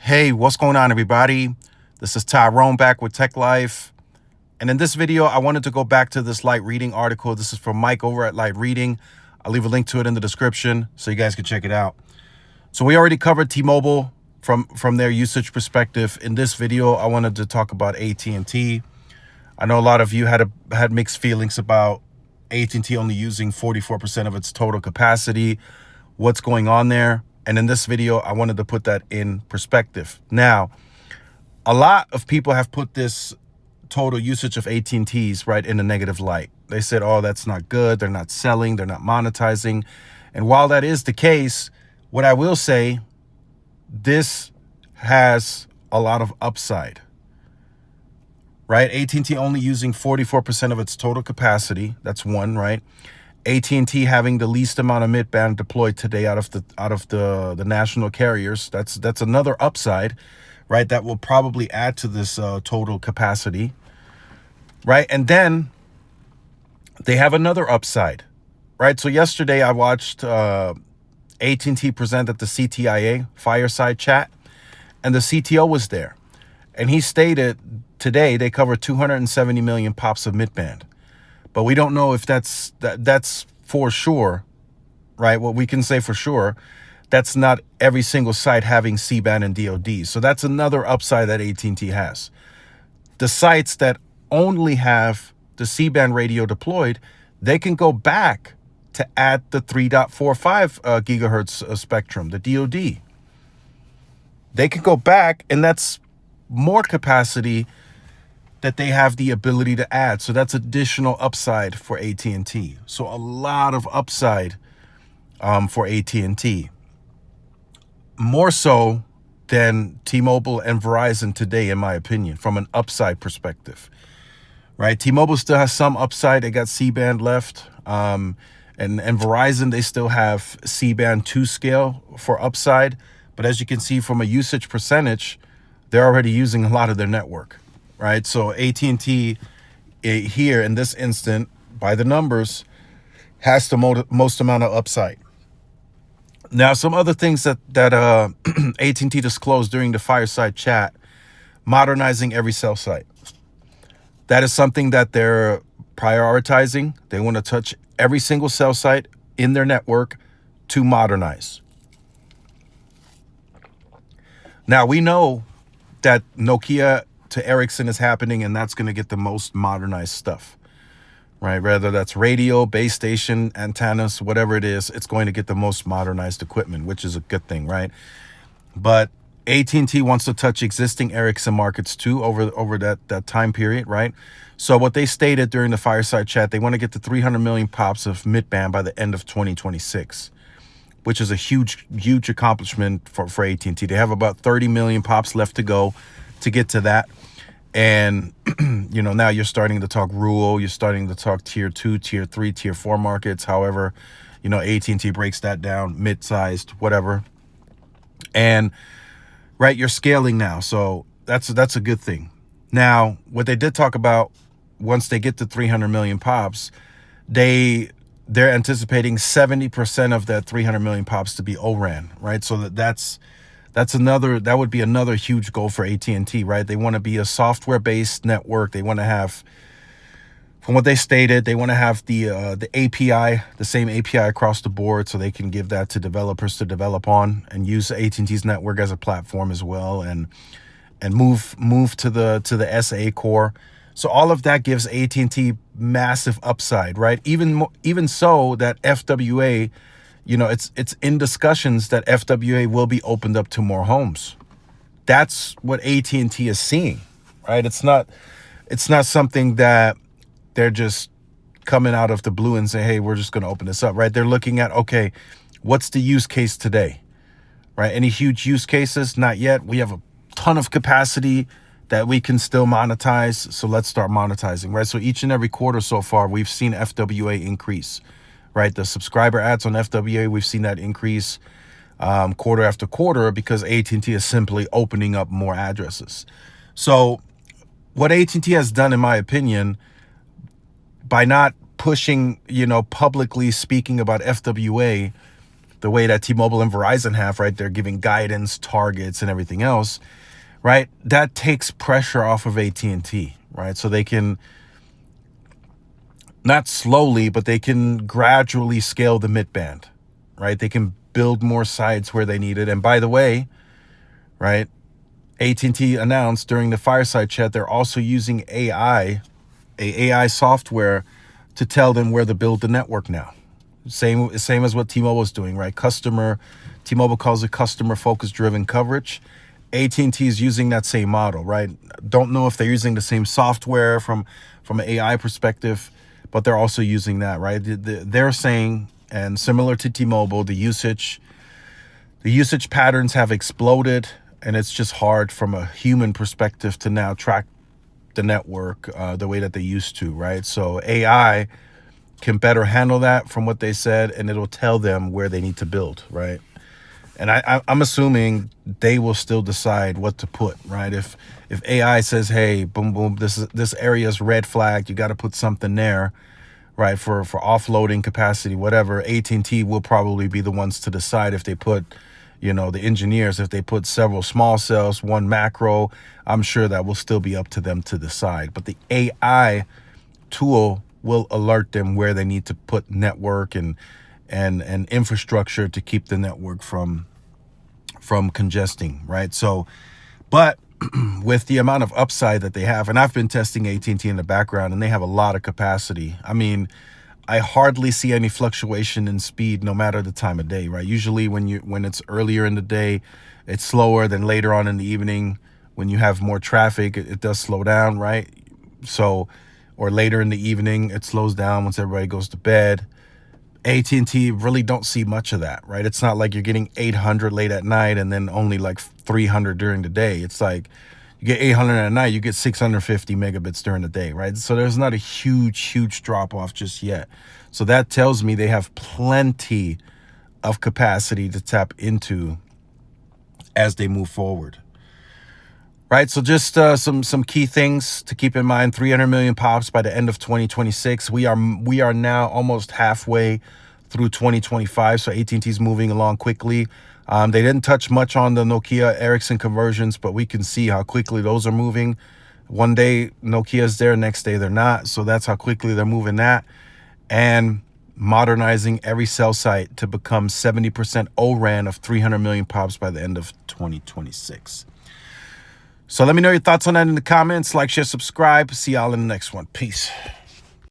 Hey, what's going on, everybody? This is Tyrone back with Tech Life. And in this video, I wanted to go back to this Light Reading article. This is from Mike over at Light Reading. I'll leave a link to it in the description so you guys can check it out. So we already covered T-Mobile from their usage perspective. In this video, I wanted to talk about AT&T. I know a lot of you had mixed feelings about AT&T only using 44% of its total capacity. What's going on there? And in this video, I wanted to put that in perspective. Now, a lot of people have put this total usage of AT&Ts right in a negative light. They said, oh, that's not good. They're not selling. They're not monetizing. And while that is the case, what I will say, this has a lot of upside, right? AT&T only using 44% of its total capacity. That's one, right? AT&T having the least amount of mid-band deployed today out of the national carriers. That's another upside, right? That will probably add to this total capacity, right? And then they have another upside, right? So yesterday I watched AT&T present at the CTIA fireside chat, and the CTO was there, and he stated today they cover 270 million pops of mid-band. But we don't know if that's for sure, right? What we can say for sure, that's not every single site having C-band and DoD. So that's another upside that AT&T has. The sites that only have the C-band radio deployed, they can go back to add the 3.45 gigahertz spectrum, the DoD. They can go back, and that's more capacity that they have the ability to add. So that's additional upside for AT&T. So a lot of upside for AT&T. More so than T-Mobile and Verizon today, in my opinion, from an upside perspective, right? T-Mobile still has some upside. They got C-band left. And Verizon, they still have C-band 2 scale for upside. But as you can see from a usage percentage, they're already using a lot of their network. Right, so AT&T here in this instant, by the numbers, has the most amount of upside. Now, some other things that AT&T disclosed during the fireside chat: modernizing every cell site. That is something that they're prioritizing. They want to touch every single cell site in their network to modernize. Now, we know that Nokia to Ericsson is happening, and that's going to get the most modernized stuff, right? Whether that's radio, base station, antennas, whatever it is, it's going to get the most modernized equipment, which is a good thing, right? But AT&T wants to touch existing Ericsson markets too over that time period, right? So what they stated during the fireside chat, they want to get to 300 million pops of mid-band by the end of 2026, which is a huge accomplishment for AT&T. They have about 30 million pops left to go to get to that. And now you're starting to talk rural, you're starting to talk tier 2, tier 3, tier 4 markets. However, AT&T breaks that down, mid-sized, whatever. And right, you're scaling now, so that's a good thing. Now, what they did talk about, once they get to 300 million pops, they're anticipating 70% of that 300 million pops to be O-RAN, right? So that would be another huge goal for AT&T, right? They want to be a software-based network. They want to have, from what they stated, they want to have the API, the same API across the board, so they can give that to developers to develop on and use AT&T's network as a platform as well, and move to the SA core. So all of that gives AT&T massive upside, right? Even so that FWA, it's in discussions that FWA will be opened up to more homes. That's what AT&T is seeing, right? It's not something that they're just coming out of the blue and say, hey, we're just going to open this up, right? They're looking at, okay, what's the use case today, right? Any huge use cases? Not yet. We have a ton of capacity that we can still monetize, so let's start monetizing, right? So each and every quarter so far, we've seen FWA increase. Right, the subscriber ads on FWA, we've seen that increase quarter after quarter because AT&T is simply opening up more addresses. So what AT&T has done, in my opinion, by not pushing, publicly speaking about FWA, the way that T-Mobile and Verizon have, right? They're giving guidance, targets, and everything else, right? That takes pressure off of AT&T, right? So they can, not slowly, but they can gradually scale the mid-band, right? They can build more sites where they need it. And by the way, right, AT&T announced during the fireside chat, they're also using AI software to tell them where to build the network now. Same as what T-Mobile is doing, right? T-Mobile calls it customer-focused driven coverage. AT&T is using that same model, right? Don't know if they're using the same software from an AI perspective, but they're also using that, right? They're saying, and similar to T-Mobile, the usage patterns have exploded, and it's just hard from a human perspective to now track the network the way that they used to, right? So AI can better handle that from what they said, and it'll tell them where they need to build, right? And I'm assuming they will still decide what to put, right? If AI says, hey, boom, boom, this area is red flagged, you got to put something there, right, for offloading capacity, whatever, AT&T will probably be the ones to decide if they put, the engineers, if they put several small cells, one macro, I'm sure that will still be up to them to decide. But the AI tool will alert them where they need to put network and infrastructure to keep the network from congesting, right? So, but with the amount of upside that they have, and I've been testing AT&T in the background, and they have a lot of capacity. I mean, I hardly see any fluctuation in speed no matter the time of day, right? Usually when it's earlier in the day, it's slower than later on in the evening. When you have more traffic, it does slow down, right? So, or later in the evening, it slows down once everybody goes to bed. AT&T really don't see much of that, right? It's not like you're getting 800 late at night and then only like 300 during the day. It's like you get 800 at night, you get 650 megabits during the day, right? So there's not a huge drop off just yet. So that tells me they have plenty of capacity to tap into as they move forward. Right, so just some key things to keep in mind. 300 million pops by the end of 2026. We are now almost halfway through 2025, so AT&T is moving along quickly. They didn't touch much on the Nokia Ericsson conversions, but we can see how quickly those are moving. One day Nokia's there, next day they're not. So that's how quickly they're moving that. And modernizing every cell site to become 70% O-RAN of 300 million pops by the end of 2026. So let me know your thoughts on that in the comments. Like, share, subscribe. See y'all in the next one. Peace.